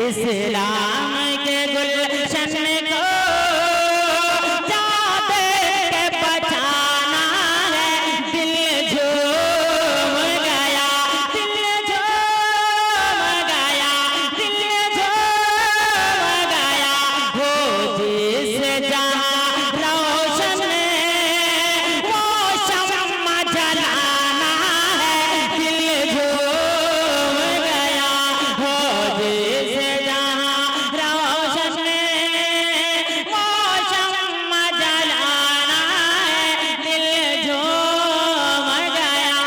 इस्लाम के गुलशन को जाते के बचाना है। दिल झूम गया, दिल झूम गया, दिल झूम गया। वो जिस जहां रोशन वो शम्मा जलाना है। दिल झूम गया, वो जिस जहां रोशन वो शम्मा जलाना है। दिल झूम गया।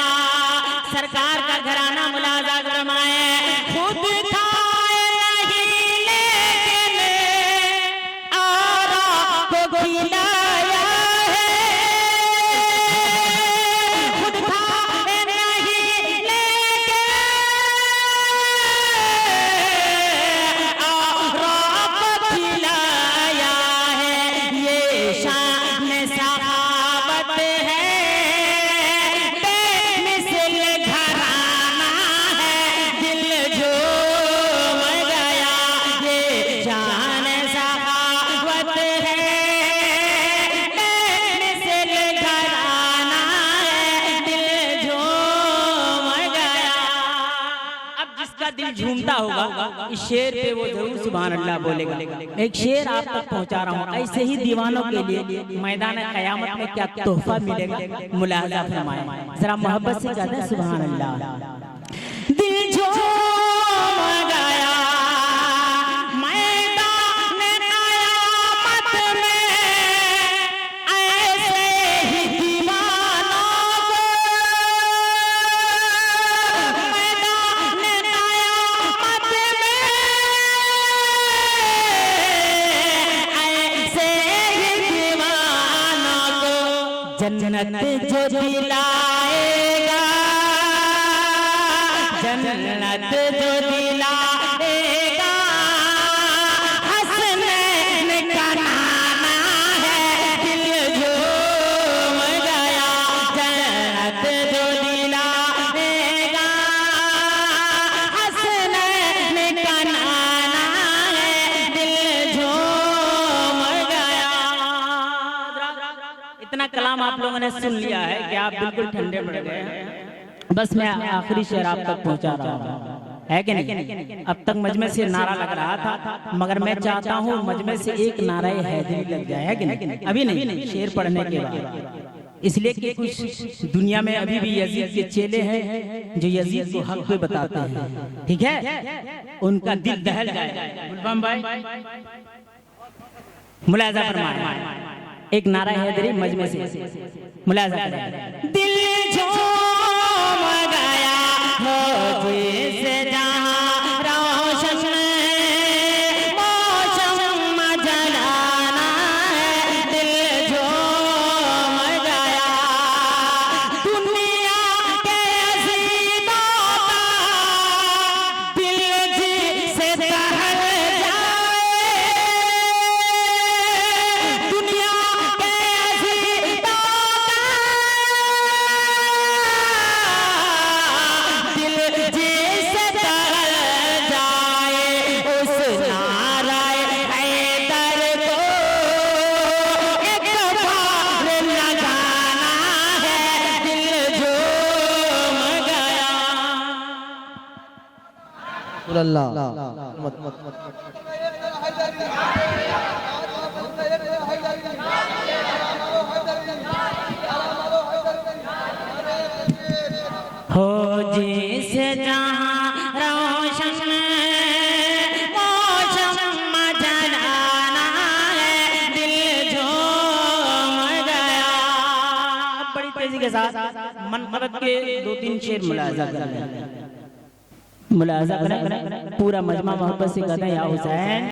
सरकार का घराना मुलाजा फरमाए, खुद खाए नहीं लेकिन औरों को खिलाया है। खुद खाए नहीं लेकिन औरों को खिलाया है। ये शान सखावत है, बेमिसाल घराना है। दिल झूम गया, ये शान सखावत है, बेमिसाल घराना है। दिल झूम गया। अब जिसका दिल झूमता होगा इस शेर पे वो जरूर सुभान अल्लाह बोलेगा। एक शेर आप तक पहुंचा रहा हूँ, ऐसे ही दीवानों के लिए मैदान क़यामत में क्या तोहफा मिलेगा मुलाहिजा फरमाएं। जरा मोहब्बत से कहते हैं सुभान अल्लाह। दिल झूम गया मैदान क़यामत में, ऐसे ही दीवानों को मैदान क़यामत में, ऐसे ही दीवानों को जन्नत जो दिलाएगा, जन्नत जो दिलाएगा। हसनैन का नाना है। दिल झूम गया, जन्नत जो दिलाएगा। हसनैन का नाना है। दिल झूम गया। इतना कलाम आप लोगों ने सुन लिया है कि आप बिल्कुल ठंडे पड़ गए हैं। बस मैं आखिरी शेर आप तक पहुंचा रहा हूं, है कि नहीं? अब तक मजमे से नारा लग रहा था, मगर मैं चाहता हूं मजमे से एक नारा हैदरी लग जाए, है कि नहीं? अभी नहीं, शेर पढ़ने के बाद। इसलिए कि कुछ दुनिया में अभी भी यजीद के चेले हैं जो यजीद को हक पे बताते हैं, ठीक है? उनका दिल दहल जाए। गुलबम भाई मुलाहिजा फरमाएं, एक नारा हैदरी मजमे से मुलाहिजा करें। दिल झूम गया हो जिस जहां रोशन मौसम जलाना है। दिल झूम गया दुनिया के अज़ीज़ों का दिल जिसे दहल जाए। दुनिया के अज़ीज़ों का दिल जिसे दहल जाए। उस नाराए हैदर को एक बार लगाना है। दिल झूम गया। अल्लाह हो जिस जहां रोशन मौसम जलाना है। दिल झूम गया। बड़ी तेजी के साथ मनकबत के 2-3 शेर मुलाहिजा करें, मुलाहिजा करें। पूरा मजमा मोहब्बत से कहते हैं या हुसैन।